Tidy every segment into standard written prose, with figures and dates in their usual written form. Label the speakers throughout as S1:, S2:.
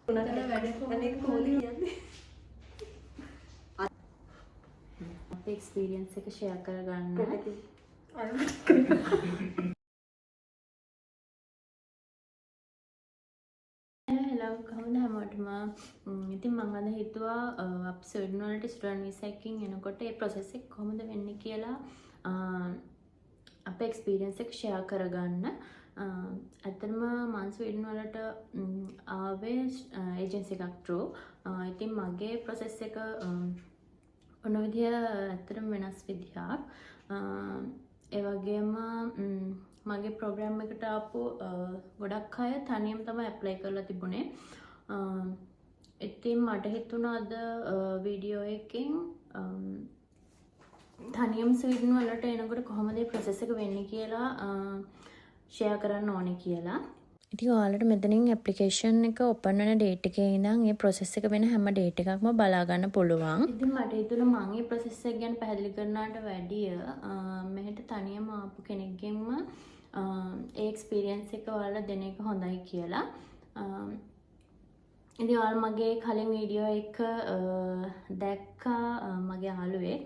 S1: අනේ කොහොමද කියන්නේ?
S2: අපේ එක්ස්පීරියන්ස් එක ෂෙයා කරගන්න. හෙලෝ කොහොමද හැමෝටම? ඉතින් මම අද හිතුවා අපි ස්වීඩන් වලට ස්ටුඩන්ට් වීසා එකකින් එනකොට ඒ ප්‍රොසෙස් එක කොහොමද වෙන්නේ කියලා අපේ එක්ස්පීරියන්ස් එක ෂෙයා කරගන්න. ඇත්තටම මම ස්වීඩන් වලට ආවේ ඒජන්සි එකක් through. ඉතින් මගේ ප්‍රොසෙස් එක ඔන්න විදිය ඇත්තටම වෙනස් විදිහක්. ඒ වගේම මගේ ප්‍රෝග්‍රෑම් එකට ආපු ගොඩක් අය තනියම තමයි ඇප්ලයි කරලා තිබුණේ. ඉතින් මට හිතුණා අද වීඩියෝ එකකින් තනියම ස්වීඩන් වලට එනකොට කොහොමද මේ ප්‍රොසෙස් එක වෙන්නේ කියලා ෂෙයා කරන්න ඕනේ කියලා. ඉතින් ඔයාලට මෙතනින් ඇප්ලිකේෂන් එක ඕපන් වෙන ඩේට් එකේ ඉඳන් මේ ප්‍රොසෙස් එක වෙන හැම ඩේට් එකක්ම බලා ගන්න පුළුවන්. ඉතින් මට හිතුණා මම මේ ප්‍රොසෙස් එක ගැන පැහැදිලි කරනාට වැඩිය මෙහෙට තනියම ආපු කෙනෙක්ගෙන්ම ඒ එක්ස්පීරියන්ස් එක ඔයාලා දෙන එක හොඳයි කියලා. ඉතින් ඔයාලා මගේ කලින් වීඩියෝ එක දැක්කා මගේ යාළුවෙක්.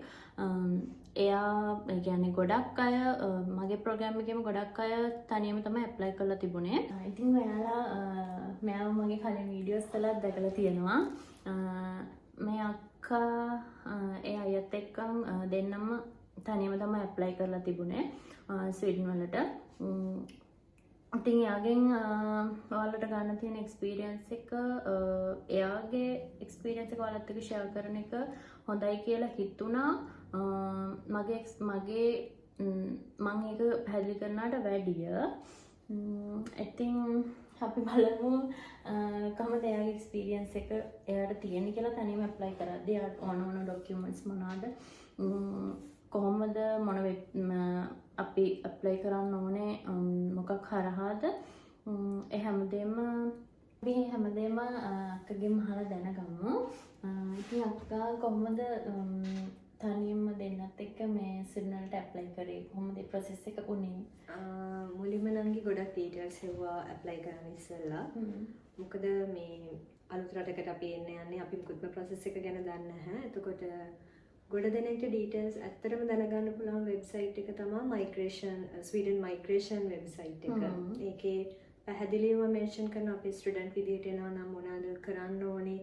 S2: එයා කියන්නේ ගොඩක් අය මගේ ප්‍රෝග්‍රෑම් එකේම ගොඩක් අය තනියම තමයි ඇප්ලයි කරලා තිබුණේ. ඉතින් ඔයාලා මෙයාව මගේ කලින් වීඩියෝස් වලත් දැකලා තියෙනවා. මේ අක්කා ඒ අයත් එක්ක දෙන්නම තනියම තමයි ඇප්ලයි කරලා තිබුණේ ස්වීඩන් වලට. ඉතින් එයාගෙන් ඔයාලට ගන්න තියෙන එක්ස්පීරියන්ස් එක එයාගේ එක්ස්පීරියන්ස් එක ඔයාලත් එක්ක ෂෙයා කරන එක හොඳයි කියලා හිතුණා. මගේ මම ඒක පැහැදිලි කරනාට වැඩිය. ඉතින් අපි බලමු කොහොමද එයාගේ එක්ස්පීරියන්ස් එක එයාට තියෙන්නේ කියලා තනියම ඇප්ලයි කරද්දී එයාට ඕන ඩොකියුමන්ට්ස් මොනවාද කොහොමද අපි ඇප්ලයි කරන්න ඕනේ මොකක් හරහාද ඒ හැමදේම අක්කගෙන් අහලා දැනගමු. ඉතින් අක්කා කොහොමද තනියම දෙන්නත් එක්ක මේ සිග්නල්ට ඇප්ලයි කරේ? කොහොමද මේ ප්‍රොසෙස් එක උනේ?
S1: මුලින්ම නංගි ගොඩක් ඩීටේල්ස් හෙව්වා ඇප්ලයි කරන්න ඉස්සෙල්ලා. මොකද මේ අලුත් රටකට අපි යන්නේ අපි මුකුත්ම ප්‍රොසෙස් එක ගැන දන්නේ නැහැ. එතකොට ගොඩ දෙනෙක්ට ඩීටේල්ස් ඇත්තටම දැනගන්න පුළුවන් වෙබ්සයිට් එක තමයි මයිග්‍රේෂන් ස්වීඩන් මයිග්‍රේෂන් වෙබ්සයිට් එක. ඒකේ පැහැදිලිවම මෙන්ෂන් කරන අපි ස්ටුඩන්ට් විදියට එනවා නම් මොනවද කරන්න ඕනේ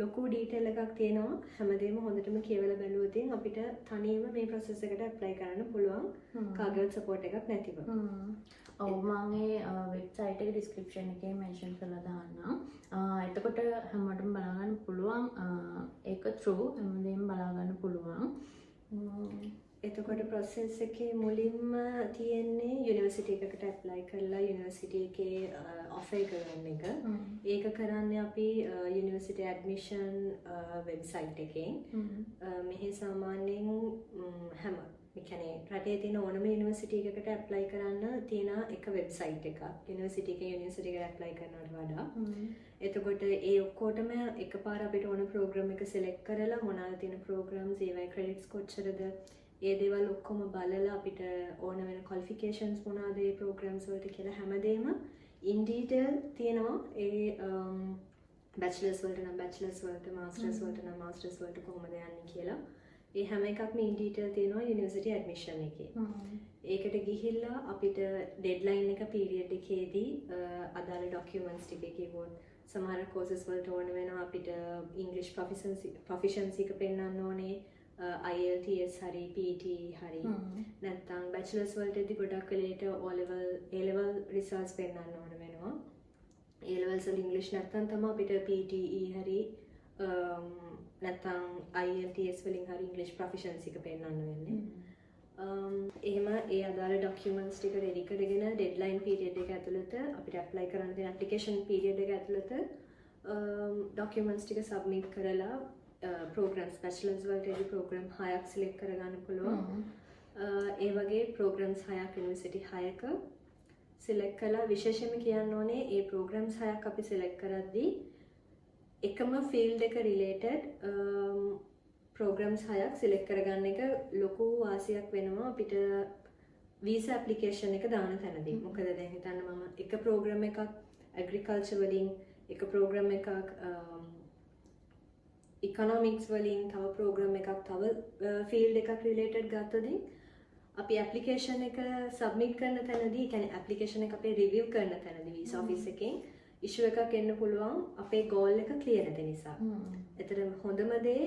S1: ලොකු ඩීටේල් එකක් තියෙනවා. හැමදේම හොඳටම කියවලා බැලුවොත් අපිට තනියම මේ ප්‍රොසෙස් එකට ඇප්ලයි කරන්න පුළුවන් කාගේවත් සපෝට් එකක් නැතිව.
S2: ඔව් මම මේ වෙබ්සයිට් එක ඩිස්ක්‍රිප්ෂන් එකේ මෙන්ෂන් කරලා දාන්නම්. එතකොට හැමෝටම බලා ගන්න පුළුවන්. ඒක through හැමදේම බලා ගන්න පුළුවන්.
S1: එතකොට ප්‍රොසෙස් එකේ මුලින්ම තියෙන්නේ යුනිවර්සිටි එකකට ඇප්ලයි කරලා යුනිවර්සිටි එකේ ඔෆර් එක ගන්න එක. ඒක කරන්නේ අපි යුනිවර්සිටි ඇඩ්මිෂන් වෙබ්සයිට් එකෙන්. මෙහි සාමාන්‍යයෙන් හැම කියන්නේ රටේ තියෙන ඕනම යුනිවර්සිටි එකකට ඇප්ලයි කරන්න තියෙන එක වෙබ්සයිට් එකක්. යුනිවර්සිටි එකට ඇප්ලයි කරනවට වඩා. එතකොට ඒ ඔක්කොටම එකපාර අපිට ඕන ප්‍රෝග්‍රෑම් එක සිලෙක්ට් කරලා මොනවාද තියෙන ප්‍රෝග්‍රෑම්ස් ඒවයි ක්‍රෙඩිට්ස් කොච්චරද ඒ දේවල් ඔක්කොම බලලා අපිට ඕන වෙන ක්වොලිෆිකේෂන්ස් මොනවාද ඒ ප්‍රෝග්‍රෑම්ස් වලට කියලා හැමදේම ඉන් ඩීටේල් තියෙනවා. ඒ බැචලර්ස් වලට නම් බැචලර්ස් වලට මාස්ටර්ස් වලට නම් මාස්ටර්ස් වලට කොහොමද යන්නේ කියලා ඒ හැම එකක්ම ඉන් ඩීටේල් තියෙනවා යුනිවර්සිටි ඇඩ්මිෂන් එකේ. ඒකට ගිහිල්ලා අපිට ඩෙඩ්ලයින් එක පීරියඩ් එකේදී අදාළ ඩොකියුමන්ට්ස් ටික කිව්වොත් සමහර කෝසස් වලට ඕන වෙනවා අපිට ඉංග්‍රීසි ප්‍රොෆිෂන්සි එක පෙන්වන්න ඕනේ. IELTS හරි PET හරි නැත්නම් බැචලර්ස් වලටදී ගොඩක් වෙලේට O level A level results පෙන්වන්න ඕන වෙනවා. A levels වල ඉංග්‍රීසි නැත්නම් තමයි අපිට PTE හරි නැත්නම් IELTS වලින් හරි ඉංග්‍රීසි ප්‍රොෆිෂන්සි එක පෙන්වන්න වෙන්නේ. එහෙම ඒ අදාළ ඩොකියුමන්ට්ස් ටික රෙඩි කරගෙන ඩෙඩ්ලයින් පීරියඩ් එක ඇතුළත අපිට ඇප්ලයි කරන්න තියෙන ඇප්ලිකේෂන් පීරියඩ් එක ඇතුළත ඩොකියුමන්ට්ස් ටික සබ්මිට් කරලා ප්‍රෝග්‍රෑම්ස් බැචලර්ස් වලටදී ප්‍රෝග්‍රෑම් 6ක් සිලෙක්ට් කරගන්න පුළුවන්. ඒ වගේ ප්‍රෝග්‍රෑම්ස් 6ක් යුනිවර්සිටි 6ක සිලෙක්ට් කළා. විශේෂයෙන්ම කියන්න ඕනේ ඒ ප්‍රෝග්‍රෑම්ස් 6ක් අපි සිලෙක්ට් කරද්දී එකම ෆීල්ඩ් එක රිලේටඩ් ප්‍රෝග්‍රෑම්ස් 6ක් සිලෙක්ට් කරගන්න එක ලොකු වාසියක් වෙනවා අපිට වීසා ඇප්ලිකේෂන් එක දාන තැනදී. මොකද දැන් හිතන්න මම එක ප්‍රෝග්‍රෑම් එකක් ඇග්‍රිකල්චර් වලින් එක ප්‍රෝග්‍රෑම් එකක් ඉකොනොමික්ස් වලින් තව ප්‍රෝග්‍රෑම් එකක් තව ෆීල්ඩ් එකක් රිලේටඩ් ගත්තොත් අපි ඇප්ලිකේෂන් එක සබ්මිට් කරන තැනදී කියන්නේ ඇප්ලිකේෂන් එක අපේ රිවිව් කරන තැනදී වීසා ඔෆිස් එකෙන් ඉෂුව එකක් එන්න පුළුවන් අපේ ගෝල් එක ක්ලියර් නැති නිසා. එතන හොඳම දේ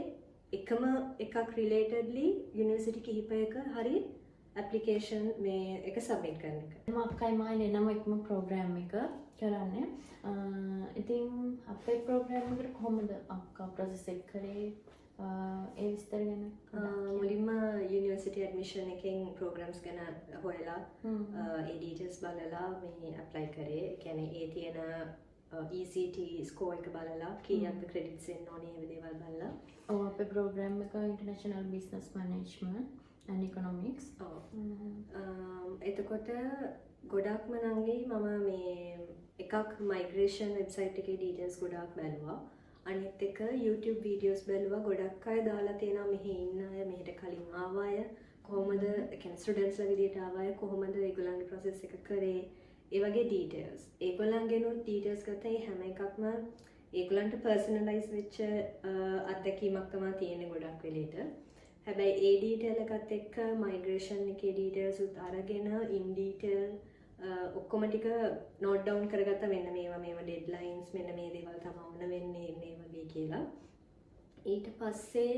S1: එකම එකක් රිලේටඩ්ලි යුනිවර්සිටි කිහිපයක හරි ඇප්ලිකේෂන් මේ එක සබ්මිට් කරන එක.
S2: මම අක්කයි මායි දෙනම එකම ප්‍රෝග්‍රෑම් එක කරන්නේ. ඉතින් අපේ ප්‍රෝග්‍රෑම් එකට කොහොමද අක්කා ප්‍රොසෙස් එක කරේ? ඒ විස්තර ගැන
S1: මුලින්ම යුනිවර්සිටි ඇඩ්මිෂන් එකෙන් ප්‍රෝග්‍රෑම්ස් ගැන හොයලා ඒ ඩීටේල්ස් බලලා මේ ඇප්ලයි කරේ. ඒ කියන්නේ ඒ තියෙන ECT ස්කෝර් එක බලලා කීයක්ද ක්‍රෙඩිට්ස් එන්න ඕනේ ඒ දේවල් බලලා.
S2: ඔව් අපේ ප්‍රෝග්‍රෑම් එක international business management and economics.
S1: එතකොට ගොඩක්ම නංගි මම මේ එකක් මයිග්‍රේෂන් වෙබ්සයිට් එකේ ඩීටේල්ස් ගොඩක් බැලුවා. අනිත් එක YouTube වීඩියෝස් බැලුවා. ගොඩක් අය දාලා තියෙනවා මෙහි ඉන්න අය මෙහෙට කලින් ආව අය කොහොමද කියන්නේ ස්ටුඩන්ට්ස්ලා විදියට ආව අය කොහොමද ඒගොල්ලන්ගේ process එක කරේ ඒ වගේ ඩීටේල්ස්. ඒගොල්ලන්ගෙනුත් ඩීටේල්ස් ගත්තා. ඒ හැම එකක්ම ඒගොල්ලන්ට පර්සනලයිස් වෙච්ච අත්දැකීමක් තමයි තියෙන්නේ ගොඩක් වෙලෙට. හැබැයි ඒ ඩීටේල් එකත් එක්ක මයිග්‍රේෂන් එකේ ඩීටේල්ස් උත් අරගෙන ඉන් ඩීටේල් ඔක්කොම ටික නෝට් ඩවුන් කරගත්තා. මෙන්න මේවා ඩෙඩ්ලයින්ස් මෙන්න මේ දේවල් තමයි ඕන වෙන්නේ මේ වගේ කියලා. ඊට පස්සේ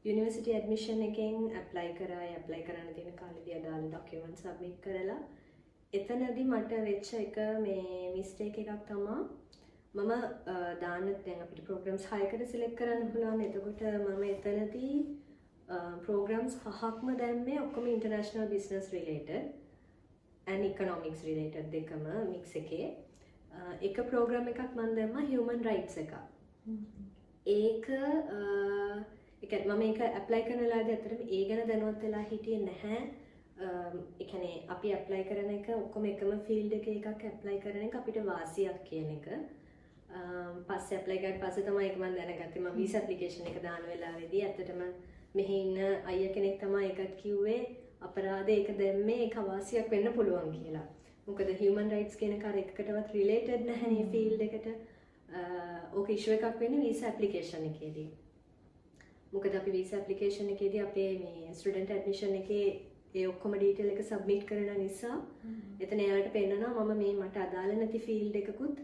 S1: යුනිවර්සිටි ඇඩ්මිෂන් එකෙන් ඇප්ලයි කරා. ඇප්ලයි කරන්න තියෙන කාලෙදී අදාළ ඩොකියුමන්ට් සබ්මිට් කරලා එතනදී මට වෙච්ච එක මේ මිස්ටේක් එකක් තමයි මම දාන්න දැන් අපිට ප්‍රෝග්‍රෑම්ස් 6කට සිලෙක්ට් කරන්න පුළුවන්. එතකොට මම එතනදී ප්‍රෝග්‍රෑම්ස් 5ක්ම දැම්මේ ඔක්කොම international business related and economics related දෙකම මික්ස් එකේ. එක ප්‍රෝග්‍රෑම් එකක් මම දැම්මා human rights එක. ඒක මම ඒක ඇප්ලයි කරන වෙලාවේදී අතරම ඒ ගැන දැනුවත් වෙලා හිටියේ නැහැ. ඒ කියන්නේ අපි ඇප්ලයි කරන එක ඔක්කොම එකම ෆීල්ඩ් එකේ එකක් ඇප්ලයි කරන එක අපිට වාසියක් කියන එක. පස්සේ ඇප්ලයි කරලා පස්සේ තමයි ඒක මම දැනගත්තේ. මම වීසා ඇප්ලිකේෂන් එක දාන වෙලාවේදී ඇත්තටම මෙහි ඉන්න අයියා කෙනෙක් තමයි ඒකත් කිව්වේ අපරාධ ඒක දැම්මේ ඒක අවාසියක් වෙන්න පුළුවන් කියලා. මොකද human rights කියන කාර එකකටවත් related නැහැ නේ field එකට. ඕක issue එකක් වෙන්නේ visa application එකේදී. මොකද අපි visa application එකේදී අපේ මේ student admission එකේ ඒ ඔක්කොම detail එක submit කරන නිසා එතන එයාලට පෙන්නනවා මම මේ මට අදාළ නැති field එකකුත්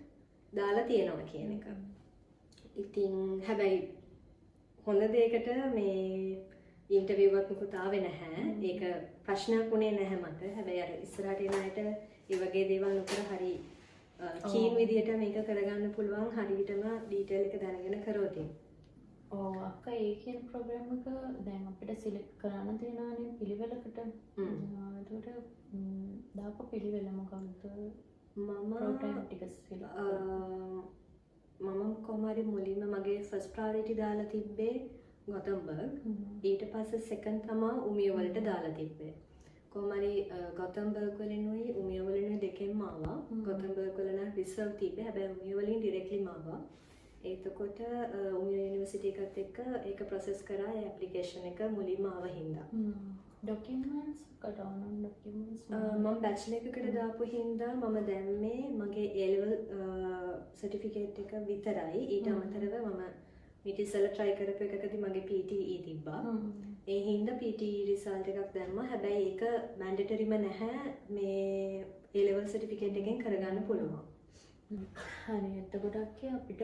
S1: දාලා තියෙනවා කියන එක. ඉතින් හැබැයි හොඳ දෙයකට මේ ඉන්ටර්විව් එකක් මුකුත් ආවේ නැහැ. ඒක ප්‍රශ්නයක් වුණේ නැහැ මට. හැබැයි අර ඉස්සරහට එන අයට ඒ වගේ දේවල් නොකර හරි කීන් විදියට මේක කරගන්න පුළුවන් හරියටම ඩීටේල් එක දැනගෙන කරොත්.
S2: ඔව් අක්කා ඒ කියන ප්‍රෝග්‍රෑම් එක දැන් අපිට සිලෙක්ට් කරන්න තියෙනවානේ පිළිවෙලකට. ඒකට දාපු පිළිවෙල මොකක්ද?
S1: මම
S2: ප්‍රෝග්‍රෑම් ටික
S1: මම කොහොමද මුලින්ම මගේ ෆස්ට් ප්‍රයොරිටි දාලා තිබ්බේ ගොතම්බර්ග්. ඊට පස්සේ සෙකන්ඩ් තමයි උමිය වලට දාලා තිබ්බේ. කොහොමරි ගොතම්බර්ග් වලිනුයි උමිය වලිනුයි දෙකෙන්ම ආවා. ගොතම්බර්ග් වල නම් රිසර්ව් තිබ්බේ. හැබැයි උමිය වලින් ඩිරෙක්ට්ලිම ආවා. එතකොට උමිය යුනිවර්සිටි එකත් එක්ක ඒක ප්‍රොසෙස් කරා. ඒ ඇප්ලිකේෂන් එක මුලින්ම ආව හින්දා.
S2: ඩොකියුමන්ට්ස් කඩවන ඩොකියුමන්ට්ස්
S1: මම බැචලර් එකකට දාපු හින්දා මම දැම්මේ මගේ A level සර්ටිෆිකේට් එක විතරයි. ඊට අමතරව මම ඊට ඉස්සෙල්ලා try කරපු එකකදී මගේ PTE තිබ්බා. ඒ හින්දා PTE රිසල්ට් එකක් දැම්මා. හැබැයි ඒක මැන්ඩේටරිම නැහැ මේ A level සර්ටිෆිකේට් එකෙන් කරගන්න පුළුවන්.
S2: හරි එතකොට අපිට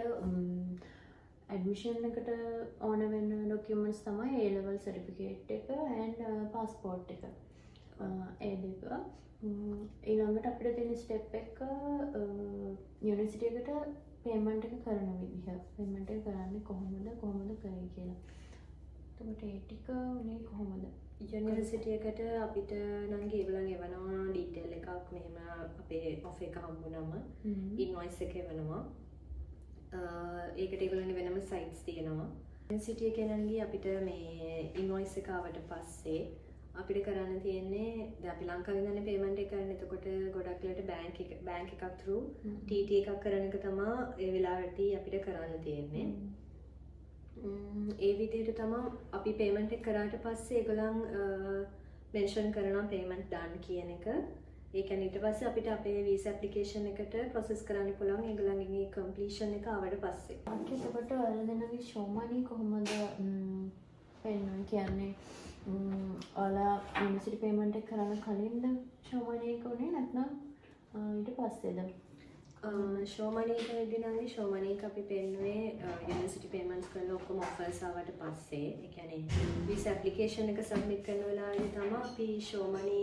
S2: ඇඩ්මිෂන් එකට ඕන වෙන ඩොකියුමන්ට්ස් තමයි A level සර්ටිෆිකේට් එක and passport එක. ඒ දෙක. ඊළඟට අපිට තියෙන ස්ටෙප් එක යුනිවර්සිටි එකට පේමන්ට් එක කරන විදිහ. පේමන්ට් එක කරන්නේ කොහොමද කරේ කියලා. එතකොට ඒ ටික උනේ කොහොමද?
S1: යුනිවර්සිටි එකට අපිට නම් ඒගොල්ලන් එවනවා ඩීටේල් එකක් මෙහෙම අපේ ඔෆර් එක හම්බුනම ඉන්වොයිස් එක එවනවා. ඒකට ඒගොල්ලන්ගේ වෙනම සයිට්ස් තියෙනවා. යුනිවර්සිටි එකේ නම් අපිට මේ ඉන්වොයිස් එක ආවට පස්සේ අපිට කරන්න තියෙන්නේ දැන් අපි ලංකාවේ ඉඳන් පේමන්ට් එක කරන්නේ. එතකොට ගොඩක් වෙලට බැංක් එකක් through TT එකක් කරන එක තමයි ඒ වෙලාවේදී අපිට කරන්න තියෙන්නේ. ඒ විදිහට තමයි අපි පේමන්ට් එක කරාට පස්සේ ඒගොල්ලන් මෙන්ෂන් කරනවා පේමන්ට් done කියන එක. ඒ කියන්නේ ඊට පස්සේ අපිට අපේ වීසා ඇප්ලිකේෂන් එකට ප්‍රොසෙස් කරන්න පුළුවන් ඒගොල්ලන්ගේ කම්ප්ලීෂන් එක ආවට පස්සේ.
S2: එතකොට ඔයාලා දෙන්නගේ ෂෝමනි කොහොමද පෙන්වන්නේ කියන්නේ ඔයාලා යුනිවර්සිටි පේමන්ට් එක කරන්න කලින්ද ෂෝමනි එක උනේ නැත්නම් ඊට පස්සේද?
S1: ෂෝමනි එක වෙදිනාගේ ෂෝමනි එක අපි පෙන්නුවේ යුනිවර්සිටි පේමන්ට්ස් කරලා ඔක්කොම ඔෆර්ස් ආවට පස්සේ ඒ කියන්නේ වීසා ඇප්ලිකේෂන් එක සබ්මිට් කරන වෙලාවේදී තමයි අපි ෂෝමනි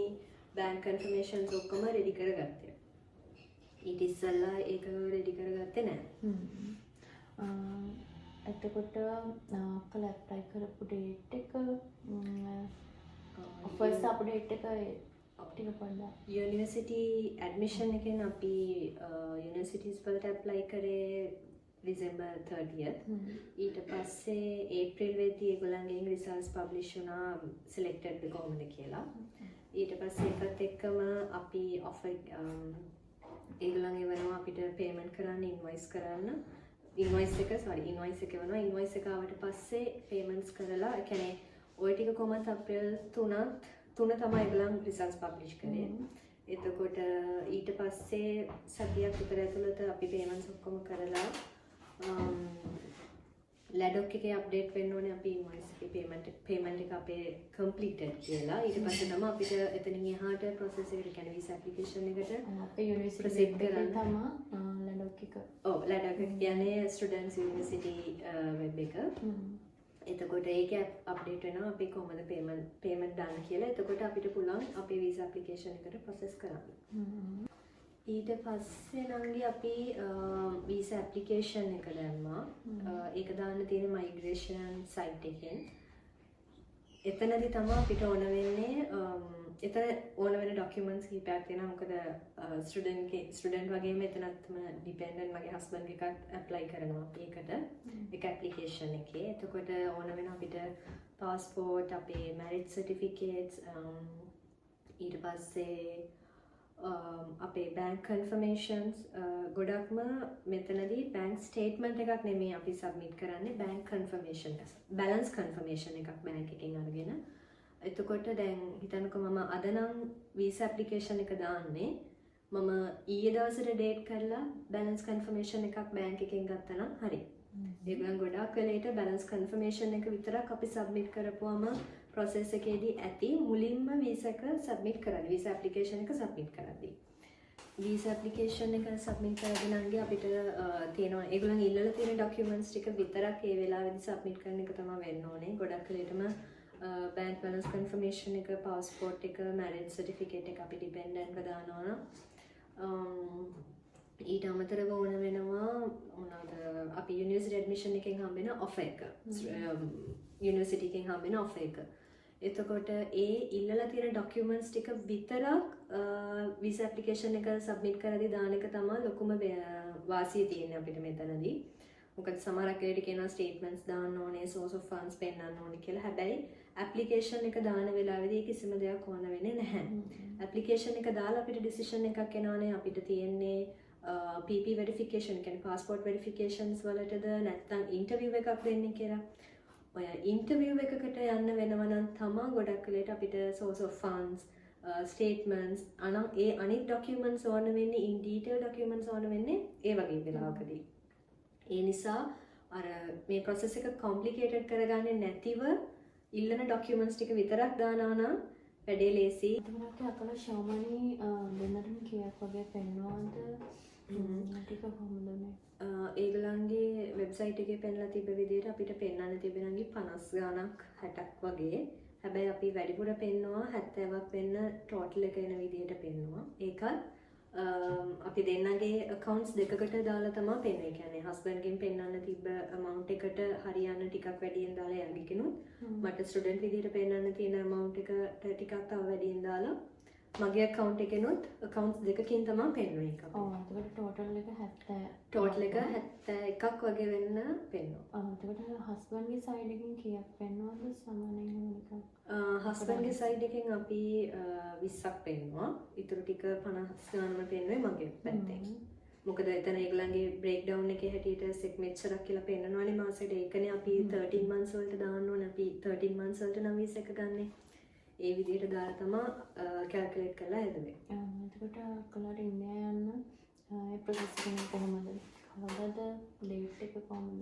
S1: බෑන්ක් කන්ෆර්මේෂන්ස් ඔක්කොම රෙඩි කරගත්තේ. ඊට ඉස්සෙල්ලා ඒක රෙඩි කරගත්තේ නැහැ.
S2: එතකොට අපල ඇප්ලයි කරපු ඩේට් එක ඔෆර්ස් අපු ඩේට් එක ටික පොඩ්ඩක්
S1: යුනිවර්සිටි ඇඩ්මිෂන් එකෙන් අපි යුනිවර්සිටිස් වලට ඇප්ලයි කරේ December 30th. ඊට පස්සේ ඒප්‍රිල් වෙද්දී ඒගොල්ලන්ගේ රිසල්ට්ස් පබ්ලිෂ් වුණා සිලෙක්ටඩ් කොහොමද කියලා. ඊට පස්සේ ඒකත් එක්කම අපි ඔෆර් ඒගොල්ලන් එවනවා අපිට පේමන්ට් කරන්න ඉන්වොයිස් කරන්න. ඉන්වොයිස් එක වෙනවා. ඉන්වොයිස් එක ආවට පස්සේ පේමන්ට්ස් කරලා ඒ කියන්නේ ওই ටික කොහමද අප්‍රේල් 3 තමයි ඒගොල්ලන් රිසල්ට්ස් පබ්ලිෂ් කරේ. එතකොට ඊට පස්සේ සතියක් විතර ඇතුළත අපි පේමන්ට්ස් ඔක්කොම කරලා ලැඩොක් එකේ අප්ඩේට් වෙන්න ඕනේ අපි ඉන්වොයිස් එකේ පේමන්ට් එක අපේ කම්ප්ලීටඩ් කියලා. ඊට පස්සේ තමයි අපිට එතනින් එහාට ප්‍රොසෙස් එකට කියන්නේ වීසා ඇප්ලිකේෂන් එකට
S2: අපේ යුනිවර්සිටි එකේ තමයි ලැඩොක් එක.
S1: ඔව් ලැඩොක් එක කියන්නේ ස්ටුඩන්ට්ස් යුනිවර්සිටි වෙබ් එක. එතකොට ඒක අප්ඩේට් වෙනවා අපි කොහොමද පේමන්ට් දාන්න කියලා. එතකොට අපිට පුළුවන් අපේ වීසා ඇප්ලිකේෂන් එකට ප්‍රොසෙස් කරන්න. ඊට පස්සේ නංගි අපි වීසා ඇප්ලිකේෂන් එක දැම්මා. ඒක දාන්න තියෙන මයිග්‍රේෂන් සයිට් එකෙන්. එතනදී තමයි අපිට ඕන වෙන්නේ එතන ඕන වෙන ડોකියුමන්ට්ස් කිහිපයක් තියෙනවා. මොකද ස්ටුඩන්ට් වගේම එතනත් ඩිපෙන්ඩන්ට් මගේ හස්බන්ඩ් එකත් ඇප්ලයි කරනවා අපි ඒකට. ඒක ඇප්ලිකේෂන් එකේ. එතකොට ඕන වෙන අපිට පාස්පෝර්ට්, අපේ මැරිජ් සර්ටිෆිකේට්ස්, ඊට පස්සේ අපේ බැංක් කන්ෆර්මේෂන්ස් ගොඩක්ම මෙතනදී බැංක් ස්ටේට්මන්ට් එකක් නෙමෙයි අපි සබ්මිට් කරන්නේ බැංක් කන්ෆර්මේෂන් එක. බැලන්ස් කන්ෆර්මේෂන් එකක් බැංක් එකෙන් අරගෙන. එතකොට දැන් හිතන්නකෝ මම අද නම් වීසා ඇප්ලිකේෂන් එක දාන්නේ මම ඊයේ දවසට ඩේට් කරලා බැලන්ස් කන්ෆර්මේෂන් එකක් බැංක් එකෙන් ගත්තා නම් හරි. ඒගොල්ලන් ගොඩක් වෙලේට බැලන්ස් කන්ෆර්මේෂන් එක විතරක් අපි සබ්මිට් කරපුවම ප්‍රොසෙස් එකේදී ඇති මුලින්ම වීසා එක සබ්මිට් කරද්දී වීසා ඇප්ලිකේෂන් එක සබ්මිට් කරද්දී වීසා ඇප්ලිකේෂන් එක සබ්මිට් කරගෙන නම් අපිට තියෙනවා ඒගොල්ලන් ඉල්ලලා තියෙන ડોකියුමන්ට්ස් ටික විතරක් ඒ වෙලාවෙදි සබ්මිට් කරන එක තමයි වෙන්න ඕනේ. ගොඩක් වෙලේටම බැංක් බැලන්ස් කන්ෆර්මේෂන් එක, පාස්පෝර්ට් එක, මැරිජ් සර්ටිෆිකේට් එක අපි ඩිපෙන්ඩන්ට්ව දානවා නම් ඊට අමතරව ඕන වෙනවා මොනවාද අපි යුනිවර්සිටි ඇඩ්මිෂන් එකෙන් හම්බෙන ඔෆර් එක. යුනිවර්සිටි එකෙන් හම්බෙන ඔෆර් එක. එතකොට ඒ ඉල්ලලා තියෙන ડોකියුමන්ට්ස් ටික විතරක් වීසා ඇප්ලිකේෂන් එක සබ්මිට් කරද්දී දාන එක තමයි ලොකුම වාසිය තියෙන්නේ අපිට මෙතනදී. මොකද සමහරක් වෙලට කියනවා ස්ටේට්මන්ට්ස් දාන්න ඕනේ, සෝස් ඔෆ් ෆන්ඩ්ස් පෙන්නන්න ඕනේ කියලා. හැබැයි ඇප්ලිකේෂන් එක දාන වෙලාවේදී කිසිම දෙයක් ඕන වෙන්නේ නැහැ. ඇප්ලිකේෂන් එක දාලා අපිට ඩිසිෂන් එකක් එනවනේ අපිට තියෙන්නේ PP වෙරිෆිකේෂන් කියන්නේ පාස්පෝර්ට් වෙරිෆිකේෂන්ස් වලටද නැත්නම් ඉන්ටර්විව් එකක් දෙන්නේ කියලා. ඔය ඉන්ටර්විව් එකකට යන්න වෙනවා නම් තමයි ගොඩක් වෙලට අපිට source of funds statements ඒ අනිත් documents ඕන වෙන්නේ in detail documents ඕන වෙන්නේ ඒ වගේ වෙලාවකදී. ඒ නිසා අර මේ process එක complicated කරගන්නේ නැතිව ඉල්ලන documents ටික විතරක් දානවා නම් වැඩේ ලේසි.
S2: එතකොට අකල ෂෝමනි දෙන්නටම කීයක් වගේ පෙන්වනවද? ටික කොහොමද මේ?
S1: ඒගොල්ලන්ගේ වෙබ්සයිට් එකේ පෙන්ලා තිබ්බ විදිහට අපිට පෙන්වන්න තිබෙනගේ 50 ගණක් 60ක් වගේ. හැබැයි අපි වැඩිපුර පෙන්නවා 70ක් වෙන්න ටෝටල් එක එන විදිහට පෙන්නවා. ඒකත් අපි දෙන්නගේ accounts දෙකකට දාලා තමයි පෙන්වන්නේ. කියන්නේ හස්බන්ඩ්ගෙන් පෙන්වන්න තිබ්බ amount එකට හරියන්න ටිකක් වැඩියෙන් දාලා යගිකිනුත් මට ස්ටුඩන්ට් විදිහට පෙන්වන්න තියෙන amount එකට ටිකක් තව වැඩියෙන් දාලා මගේ account එකෙනුත් accounts දෙකකින් තමයි පෙන්වන්නේ එක.
S2: ඔව් එතකොට total එක 70.
S1: total එක 71ක් වගේ වෙන්න පෙන්වනවා.
S2: එතකොට හස්බන්ඩ්ගේ side එකෙන් කීයක් පෙන්වනවද සාමාන්‍යයෙන් නිකන්?
S1: හස්බන්ඩ්ගේ side එකෙන් අපි 20ක් පෙන්වනවා. ඊටු ටික 50 ගානම පෙන්වන්නේ මගේ පැත්තෙන්. මොකද එතන ඒගොල්ලන්ගේ breakdown එකේ හැටියට සෙක් මෙච්චරක් කියලා පෙන්නනවානේ මාසෙට. ඒකනේ අපි 13 months වලට දාන්න ඕනේ. අපි 13 months වලට නම් 20 එක ගන්නෙ. ඒ විදිහට දාලා තමයි කැල්කියුලේට් කරලා හැදුවේ.
S2: එතකොට අක්කලාට ඉන්දියා යන්න ඒ ප්‍රොසෙස් එක කොහොමද? කවදාද ඩේට් එක කොහොමද?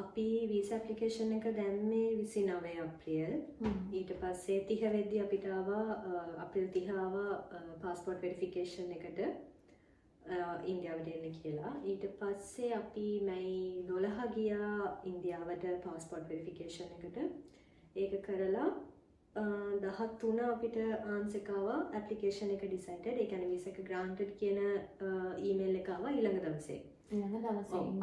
S1: අපි වීසා ඇප්ලිකේෂන් එක දැම්මේ 29 අප්‍රේල්. ඊට පස්සේ 30 වෙද්දි අපිට ආවා අප්‍රේල් 30 ආවා පාස්පෝර්ට් වෙරිෆිකේෂන් එකට ඉන්දියාවට එන්න කියලා. ඊට පස්සේ අපි මැයි 12 ගියා ඉන්දියාවට පාස්පෝර්ට් වෙරිෆිකේෂන් එකට. ඒක කරලා 13 අපිට ආන්සර් ආවා ඇප්ලිකේෂන් එක ඩිසයිඩඩ්. ඒ කියන්නේ වීසා එක ග්‍රාන්ටඩ් කියන ඊමේල් එක ආවා ඊළඟ දවසේ.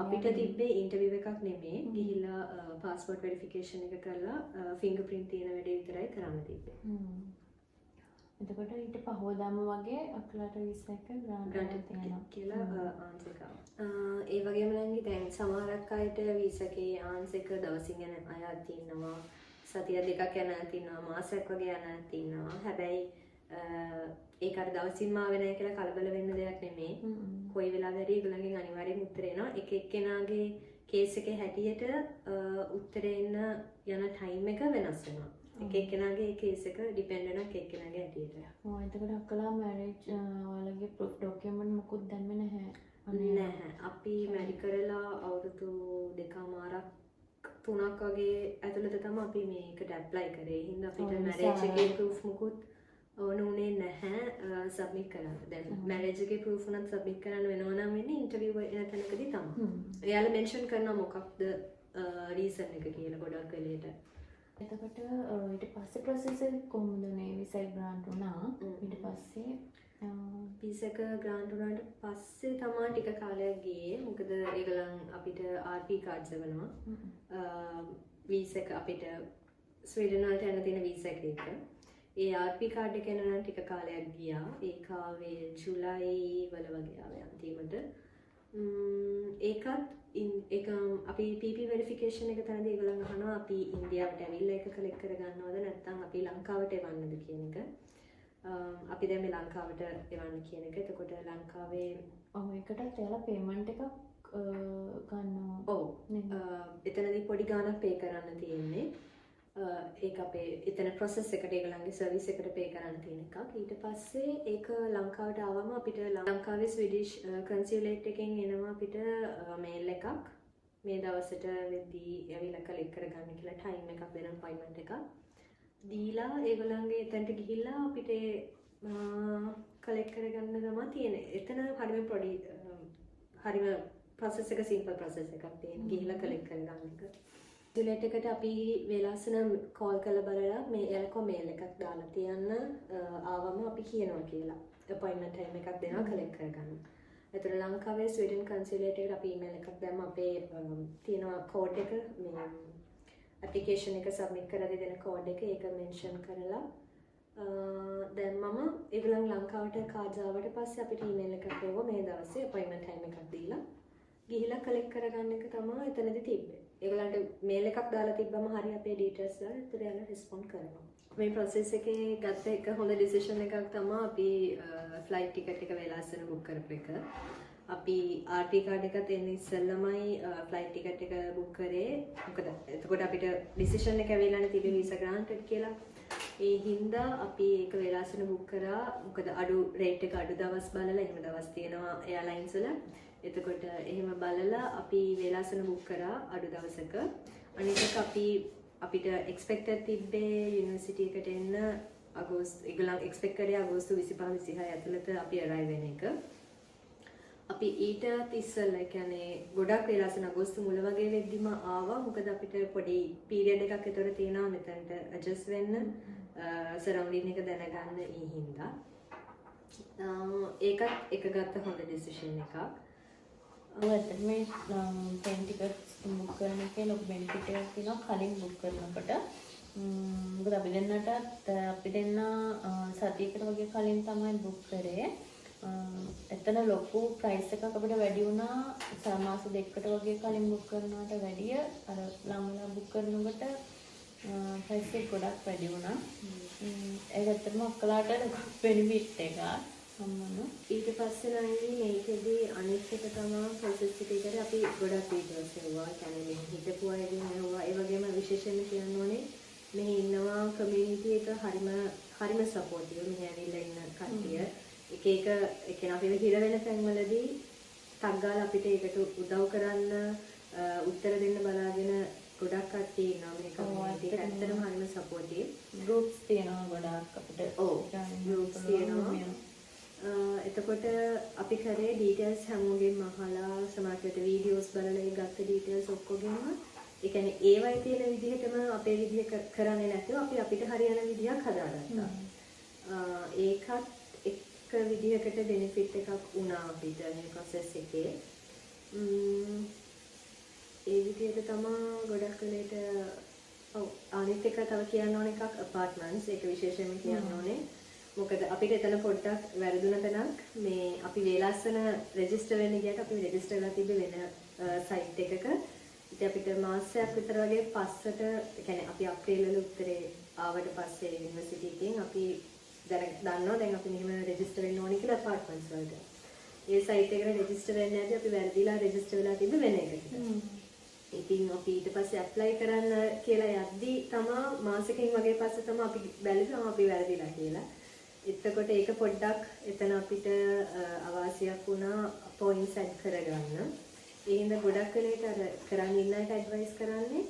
S1: අපිට තිබ්බේ ඉන්ටර්විව් එකක් නෙමෙයි. ගිහිල්ලා පාස්පෝර්ට් වෙරිෆිකේෂන් එක කරලා ෆින්ගර්ප්‍රින්ට් තියෙන වැඩේ විතරයි කරන්න තිබ්බේ.
S2: එතකොට ඊට පහවදාම වගේ අක්ලාට වීසා එක ග්‍රාන්ට් වෙනවා
S1: කියලා ආන්සර් ආවා. ඒ වගේම නංගි දැන් සමහරක් අයට වීසා එකේ ආන්සර් එක දවසින් යන අය තියෙනවා. සතිය දෙකක් යන අය තියෙනවා. මාසයක් වගේ යන අය තියෙනවා. හැබැයි ඒක අර දවසින්ම ආවේ නැහැ කියලා කලබල වෙන්න දෙයක් නෙමෙයි. කොයි වෙලාවෙ හරි ඒගොල්ලන්ගෙන් අනිවාර්යෙන් උත්තර එනවා. එක එක්කෙනාගේ කේස් එකේ හැටියට උත්තරේ එන්න යන ටයිම් එක වෙනස් වෙනවා. එක එක්කෙනාගේ කේස් එක ඩිපෙන්ඩ් වෙනවා එක එක්කෙනාගේ හැටියට.
S2: එතකොට අක්කලා මැරේජ් ඔයාලගේ ප්‍රූෆ් ඩොකියුමන්ට් මොකුත් දැම්මේ නැහැ.
S1: නැහැ. අපි මැරි කරලා අවුරුදු 2මාරක් 3ක් වගේ ඇතුළත තමයි අපි මේකට ඇප්ලයි කරේ. හින්දා අපිට මැරේජ් එකේ ප්‍රූෆ් මොකුත් ඕනුනේ නැහැ සබ්මිට් කරන්න. දැන් මැරේජ් එකේ ප්‍රූෆ් උනත් සබ්මිට් කරන්න වෙනවා නම් වෙන්නේ ඉන්ටර්විව් එන තැනකදී තමයි. එයාලා මෙන්ෂන් කරනවා මොකක්ද රීසන් එක කියලා ගොඩක් වෙලේට.
S2: එතකොට ඊට පස්සේ ප්‍රොසෙස් එක කොහොමද මේ වීසා ග්‍රාන්ට් වුණා? ඊට පස්සේ
S1: වීසා එක ග්‍රාන්ට් වුණාට පස්සේ තමයි ටික කාලයක් ගියේ. මොකද ඒගොල්ලන් අපිට RP කාඩ්ස් එවනවා. වීසා එක අපිට ස්වීඩන් වලට යන තියෙන වීසා එක. ඒ RP කාඩ් එක එන නම් ටික කාලයක් ගියා. ඒක ආවේ ජූලයි වල වගේ ආවේ අන්තිමට. ඒක අපි PP වෙරිෆිකේෂන් එක තනදී ඒගොල්ලන් අහනවා අපි ඉන්දියාවට ඇවිල්ලා ඒක කලෙක්ට් කරගන්නවද නැත්නම් අපි ලංකාවට එවන්නද කියන එක. අපි දැන් මේ ලංකාවට එවන්න කියන එක. එතකොට ලංකාවේ
S2: ඒකටත් එයාලා පේමන්ට් එකක් ගන්නවා.
S1: ඔව්. එතනදී පොඩි ගාණක් පේ කරන්න තියෙන්නේ. ඒක අපේ එතන ප්‍රොසෙස් එකට ඒගොල්ලන්ගේ සර්විස් එකට පේ කරන්න තියෙන එකක්. ඊට පස්සේ ඒක ලංකාවට ආවම අපිට ලංකාවේ ස්විඩිෂ් කන්සියුලේට් එකෙන් එනවා අපිට මේල් එකක්. මේ දවසට වෙද්දී ඇවිල්ලා කලෙක්ට් කරගන්න කියලා ටයිම් එකක් දෙන අපොයින්ට්මන්ට් එකක්. දීලා ඒගොල්ලන්ගේ එතනට ගිහිල්ලා අපිට කලෙක්ට් කරගන්න තමයි තියෙන්නේ. එතන හරිම පොඩි හරිම ප්‍රොසෙස් එක සිම්පල් ප්‍රොසෙස් එකක් තියෙන. ගිහිල්ලා කලෙක්ට් කරගන්න එක. ඩිලෙට් එකට අපි වෙලාසන කෝල් කරලා බලලා මේ එයාලා මේල් එකක් දාලා තියන්න ආවම අපි කියනවා කියලා. අපොයින්ට්මන්ට් ටයිම් එකක් දෙනවා කලෙක්ට් කරගන්න. ඒතර ලංකාවේ ස්වීඩන් කන්සියුලේට් එකට අපි ඊමේල් එකක් දැම්ම අපේ තියෙනවා කෝඩ් එක මේ ඇප්ලිකේෂන් එක සබ්මිට් කරලා දෙන කෝඩ් එක ඒක මෙන්ෂන් කරලා දැම්මම ඒගොල්ලන් ලංකාවට කාඩ්ස් ආවට පස්සේ අපිට ඊමේල් එකක් එවුවා මේ දවසේ අපොයින්ට්මන්ට් ටයිම් එකක් දීලා ගිහිලා කලෙක්ට් කරගන්න එක තමයි එතනදී තිබ්බේ. ඒගොල්ලන්ට මේල් එකක් දාලා තිබ්බම හරි අපේ ඩීටේල්ස් දාලා ඒතර යාලා රෙස්පොන්ඩ් කරනවා. මේ ප්‍රොසෙස් එකේ ගත්ත එක හොඳ ඩිසිෂන් එකක් තමයි අපි ෆ්ලයිට් ටිකට් එක වෙලාසන බුක් කරපු එක. අපි RT කාඩ් එකත් එන්නේ ඉස්සෙල්ලමයි ෆ්ලයිට් ටිකට් එක බුක් කරේ. මොකද එතකොට අපිට ඩිසිෂන් එක ඇවිල්ලානේ තිබේ වීසා ග්‍රාන්ටඩ් කියලා. ඒ හින්දා අපි ඒක වෙලාසන බුක් කරා. මොකද අඩු රේට් එක අඩු දවස් බලලා එහෙම දවස් තියෙනවා එයාලයින්ස් වල. එතකොට එහෙම බලලා අපි වෙලාසන බුක් කරා අඩු දවසක. අනිත් එක අපිට එක්ස්පෙක්ටඩ් තිබ්බේ යුනිවර්සිටි එකට එන්න ඒගොල්ලන් එක්ස්පෙක්ට් කරේ අගෝස්තු 25 26 ඇතුළත අපි අරයිව් වෙන එක. අපි ඊට ඉස්සෙල්ලා කියන්නේ ගොඩක් වෙලාසන අගෝස්තු මුල වගේ වෙද්දිම ආවා. මොකද අපිට පොඩි පීරියඩ් එකක් ඒතර තියෙනවා මෙතනට ඇඩ්ජස්ට් වෙන්න සරවුන්ඩින් එක දැනගන්න ඒ හින්දා. ඒකත් එක ගත්ත හොඳ ඩිසිෂන් එකක්.
S2: ඔයත් මේ ප්ලේන් ටිකට්ස් බුක් කරන එකේ ලොකු බෙනිෆිට් එකක් තියෙනවා කලින් බුක් කරනකොට. මොකද අපි දෙන්න සතියකට වගේ කලින් තමයි බුක් කරේ. එතන ලොකු ප්‍රයිස් එකක් අපිට වැඩි වුණා මාස දෙකකට වගේ කලින් බුක් කරනවට වැඩිය අර ළමලා බුක් කරනකොට ප්‍රයිස් එක ගොඩක් වැඩි වුණා. ඒක ඇත්තටම අක්කලාට ලොකු බෙනිෆිට් එකක්.
S1: ඊට පස්සේ නම් මේකෙදී අනිත් එක තමයි ප්‍රොසෙස් එකේදී අපි ගොඩක් ඩීටේල්ස් එවුවා. කියන්නේ මේ හිතපු අයගෙන් එවුවා. ඒ වගේම විශේෂයෙන්ම කියන්න ඕනේ මෙහි ඉන්නවා කමියුනිටි එක හරිම සපෝටිව්. මෙහි ඇවිල්ලා ඉන්න කට්ටිය එක ඒ කියන්නේ අපි හිර වෙන තැන්වලදී ටක් ගාලා අපිට ඒකට උදව් කරන්න උත්තර දෙන්න බලාගෙන ගොඩක් කට්ටිය ඉන්නවා මේ කමියුනිටි එක. ඇත්තටම හරිම සපෝටිව්.
S2: ගෲප්ස් තියෙනවා ගොඩාක් අපිට.
S1: ඔව් ගෲප්ස් තියෙනවා. එතකොට අපි කරේ ඩීටේල්ස් හැමෝගෙම අහලා සමහරවිට වීඩියෝස් බලලා ඒ ගත්ත ඩීටේල්ස් ඔක්කොගෙම ඒ කියන්නේ ඒවයි තියෙන විදිහටම අපේ විදිහ කරන්නේ නැතුව අපි අපිට හරියන විදිහක් හදාගත්තා. ඒකත් එක විදිහකට බෙනිෆිට් එකක් වුණා අපිට මේ process එකේ. ඒ විදිහට තමයි ගොඩක් වෙලේට ඔව් අනිත් එක තව කියන්න ඕන එකක් apartments ඒක විශේෂයෙන්ම කියන්න ඕනේ. මොකද අපිට එතන පොඩ්ඩක් වැරදුන තැනක් මේ අපි වේලස්සන රෙජිස්ටර් වෙන්න ගියට අපි රෙජිස්ටර් වෙලා තිබ්බේ වෙන සයිට් එකක. ඉතින් අපිට මාසයක් විතර වගේ පස්සට يعني අපි අප්‍රේල් වල උත්තරේ ආවට පස්සේ යුනිවර්සිටි එකෙන් අපි දන්නවා දැන් අපි මෙහෙම රෙජිස්ටර් වෙන්න ඕනේ කියලා apartments වලට. ඒ සයිට් එකට රෙජිස්ටර් වෙන්න ඇති අපි වැරදිලා රෙජිස්ටර් වෙලා තිබ්බ වෙන එකකට. ඉතින් අපි ඊට පස්සේ ඇප්ලයි කරන්න කියලා යද්දී තමයි මාසෙකින් වගේ පස්සේ තමයි අපි බැලුවා අපි වැරදිලා කියලා. එතකොට ඒක පොඩ්ඩක් එතන අපිට අවාසියක් වුණා පොයින්ට්ස් ඇඩ් කරගන්න. ඒ හින්දා ගොඩක් වෙලේට අර කරන් ඉන්න අයට ඇඩ්වයිස් කරන්නේ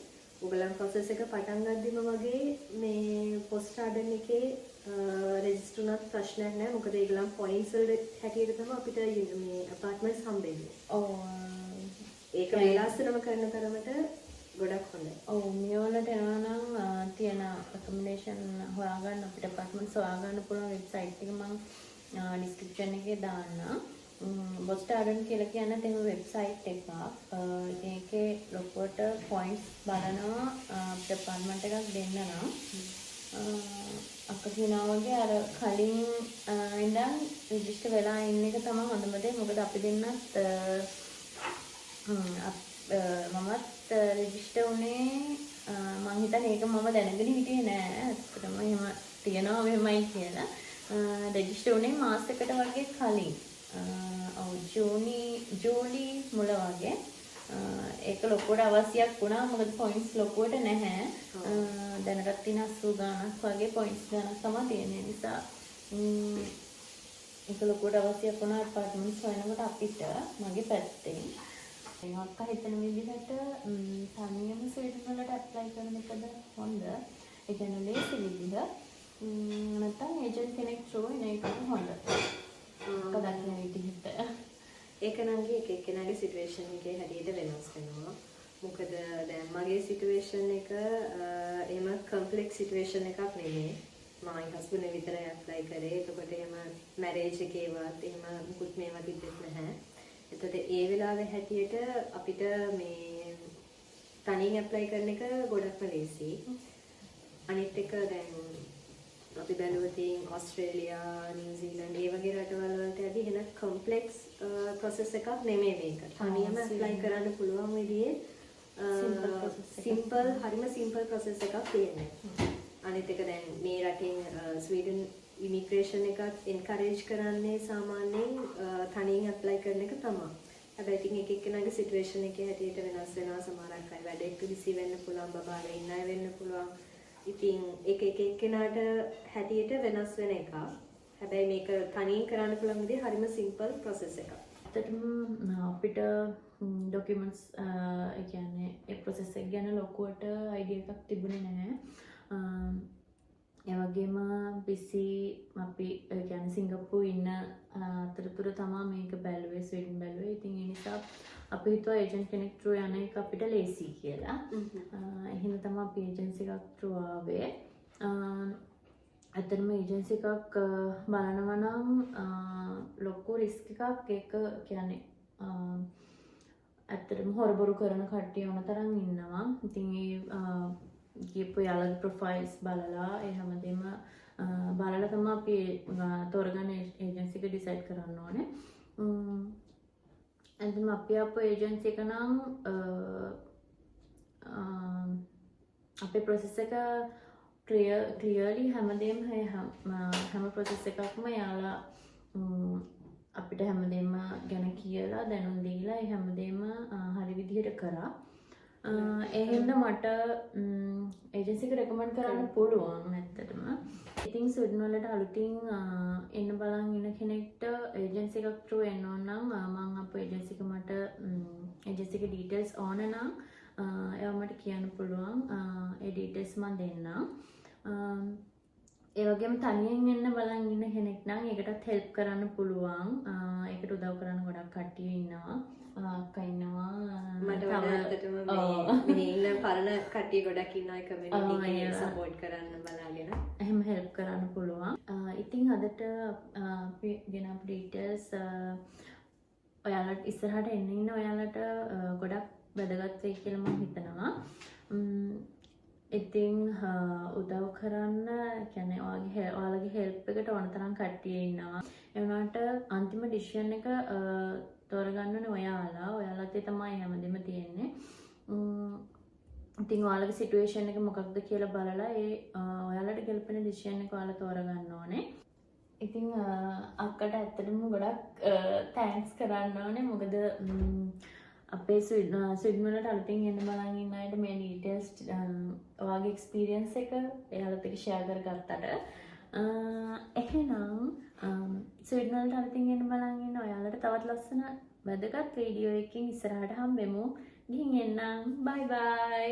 S1: ඔයගලන් process එක පටන් ගද්දිම වගේ මේ පොස්ට් ගාඩන් එකේ රෙජිස්ටර් උනත් ප්‍රශ්නයක් නැහැ. මොකද ඒගොල්ලන් පොයින්ට්ස් වල හැටියට තමයි අපිට මේ අපාර්ට්මන්ට්ස් හම්බෙන්නේ.
S2: ඔව්
S1: ඒක වේලාස්සනම කරන තරමට ගොඩක් හොඳයි.
S2: ඔව් මේ වලට එනවා නම් තියෙන රෙකමෙන්ඩේෂන් හොයාගන්න අපිට අපාර්ට්මන්ට්ස් හොයාගන්න පුළුවන් වෙබ්සයිට් එක මම ඩිස්ක්‍රිප්ෂන් එකේ දාන්නම්. පොස්ට් ගාඩන් කියලා කියන්නේ තේම වෙබ්සයිට් එකක්. ඒකේ ලොකුවට පොයින්ට්ස් බලනවා අපිට අපාර්ට්මන්ට් එකක් දෙන්න නම් අක කියනවා වගේ අර කලින් ඉඳන් රෙජිස්ටර් වෙලා ඉන්න එක තමයි හොඳම දේ. මොකද අපි දෙන්නත් මමත් රෙජිස්ටර් වුණේ මං හිතන්නේ ඒක මම දැනගෙන හිටියේ නෑ. ඇත්තටම එහෙම තියනවා මෙහෙමයි කියලා. රෙජිස්ටර් වුණේ මාසයකට වගේ කලින්. ඔව් ජූලි මුල වගේ. ඒක ලොකුවට අවශ්‍යයක් වුණා. මොකද පොයින්ට්ස් ලොකුවට නැහැ. දැනටත් තියෙන 80 ගාණක් වගේ පොයින්ට්ස් ගාණක් තමයි තියෙන නිසා ඒක ලොකුවට අවශ්‍යයක් වුණා අපාර්ට්මන්ට්ස් හොයනකොට අපිට මගේ පැත්තෙන් ඒවත් හිතන විදිහට තනියම ස්වීඩන් වලට ඇප්ලයි කරන එකද හොඳ? ඒ කියන්නේ ලේසි විදිහ නැත්නම් ඒජන්ට් කෙනෙක් through එන එකද හොඳ? කඩක් නෑ විදිහට.
S1: ඒක නම් එක එක්කෙනාගේ සිටුේෂන් එකේ හැටියට වෙනස් වෙනවා. මොකද දැන් මගේ සිටුේෂන් එක එහෙම කම්ප්ලෙක්ස් සිටුේෂන් එකක් නෙමෙයි. මගේ හස්බන්ඩ් විතරයි ඇප්ලයි කරේ. එතකොට එහෙම මැරේජ් එකේවත් එහෙම මුකුත් මේවා තිබෙත් නැහැ. එතකොට ඒ වෙලාවේ හැටියට අපිට මේ තනියෙන් ඇප්ලයි කරන එක ගොඩක්ම ලේසි. අනිත් එක දැන් අපි බැලුවොත් ඕස්ට්‍රේලියා, නිව්සීලන්ත ඒ වගේ රටවල් වලට ඇදී එන කොම්ප්ලෙක්ස් process එකක් නෙමෙයි මේක. තනියම ඇප්ලයි කරන්න පුළුවන් විදිහේ සිම්පල් හරිම සිම්පල් process එකක් තියෙනවා. අනිත් එක දැන් මේ රටින් ස්වීඩන් ඉමිග්‍රේෂන් එකත් එන්කරේජ් කරන්නේ සාමාන්‍යයෙන් තනියෙන් ඇප්ලයි කරන එක තමයි. හැබැයි ඉතින් එක එක්කෙනාගේ සිටුේෂන් එකේ හැටියට වෙනස් වෙනවා. සමහරක් අය වැඩේට බිසි වෙන්න පුළුවන්, බබාලා ඉන්න අය වෙන්න පුළුවන්. ඉතින් එක එක්කෙනාට හැටියට වෙනස් වෙන එකක්. හැබැයි මේක තනියෙන් කරන්න පුළුවන් විදිහ හරිම සිම්පල් process එකක්.
S2: ඇත්තටම අපිට ඩොකියුමන්ට්ස් ඒ කියන්නේ ඒ process එක ගැන ලොකුවට අයිඩියා එකක් තිබුණේ නැහැ. ඒ වගේම බිසි අපි කියන්නේ සිංගප්පූරු ඉන්න අතරතුර තමයි මේක බැලුවේ ස්වීඩන් බැලුවේ. ඉතින් ඒ නිසා අපි හිතුවා ඒජන්ට් කෙනෙක් through යන එක අපිට ලේසි කියලා. එහෙනම් තමයි අපි ඒජන්සි එකක් through ආවේ. ඇත්තටම ඒජන්සි එකක් බලනවා නම් ලොකු රිස්ක් එකක් ඒක කියන්නේ ඇත්තටම හොරබොරු කරන කට්ටිය ඕන තරම් ඉන්නවා. ඉතින් ඒ ගියපු යාළුවගේ ප්‍රොෆයිල්ස් බලලා ඒ හැමදේම බලලා තමයි අපි තෝරගන්න ඒජන්සි එක ඩිසයිඩ් කරන්න ඕනේ. එතන අපි අපේ ඒජන්සි එක නම් අපේ process එක clearly හැමදේම හැම process එකක්ම යාළුවා අපිට හැමදේම ගැන කියලා දැනුම් දීලා ඒ හැමදේම හරි විදිහට කරා. එහෙනම් මට ඒජන්සි එක රෙකමන්ඩ් කරන්න පුළුවන් ඇත්තටම. ඉතින් ස්විඩන් වලට අලුතින් එන්න බලන් ඉන්න කෙනෙක්ට ඒජන්සි එකක් through එන්න ඕන නම් මම අපේ ඒජන්සි එක මට ඒජන්සි එකේ ඩීටේල්ස් ඕන නම් ඒවා මට කියන්න පුළුවන්. ඒ ඩීටේල්ස් මම දෙන්නම්. ඒ වගේම තනියෙන් එන්න බලන් ඉන්න කෙනෙක් නම් ඒකටත් හෙල්ප් කරන්න පුළුවන්. ඒකට උදව් කරන්න ගොඩක් කට්ටිය ඉන්නවා. අක්කා ඉන්නවා.
S1: මට වඩාත්ම මේ ඉන්න පරණ කට්ටිය ගොඩක් ඉන්නවා ඒ කමියුනිටි එකේ සපෝට් කරන්න බලාගෙන.
S2: එහෙම හෙල්ප් කරන්න පුළුවන්. ඉතින් අදට අපි ගෙනාපු ඩීටේල්ස් ඔයාලට ඉස්සරහට එන්න ඉන්න ඔයාලට ගොඩක් වැදගත් වෙයි කියලා මම හිතනවා. ඉතින් උදව් කරන්න කියන්නේ ඔයාලගේ හෙල්ප් එකට ඕන තරම් කට්ටිය ඉන්නවා. ඒ වුණාට අන්තිම ඩිසිෂන් එක තෝරගන්න ඕනේ ඔයාලා. ඔයාලත් තමයි හැමදේම තියෙන්නේ. ඉතින් ඔයාලගේ සිටුේෂන් එක මොකක්ද කියලා බලලා ඒ ඔයාලට ගැලපෙන ඩිසිෂන් එක ඔයාලා තෝරගන්න ඕනේ. ඉතින් අක්කට ඇත්තටම ගොඩක් තෑන්ක්ස් කරන්න ඕනේ. මොකද අපේ ස්විඩන් වලට අලුතින් එන්න බලන් ඉන්න අයට මේ ඩීටේල්ස් ඔයාගේ එක්ස්පීරියන්ස් එක එයාලත් එක්ක ෂෙයා කරගත්තට එහෙනම් ස්විඩන් වලට අලුතින් එන්න බලන් ඉන්න ඔයාලට තවත් ලස්සන වැදගත් වීඩියෝ එකකින් ඉස්සරහට හම්බෙමු. ගිහින් එන්නම්. බයි බයි.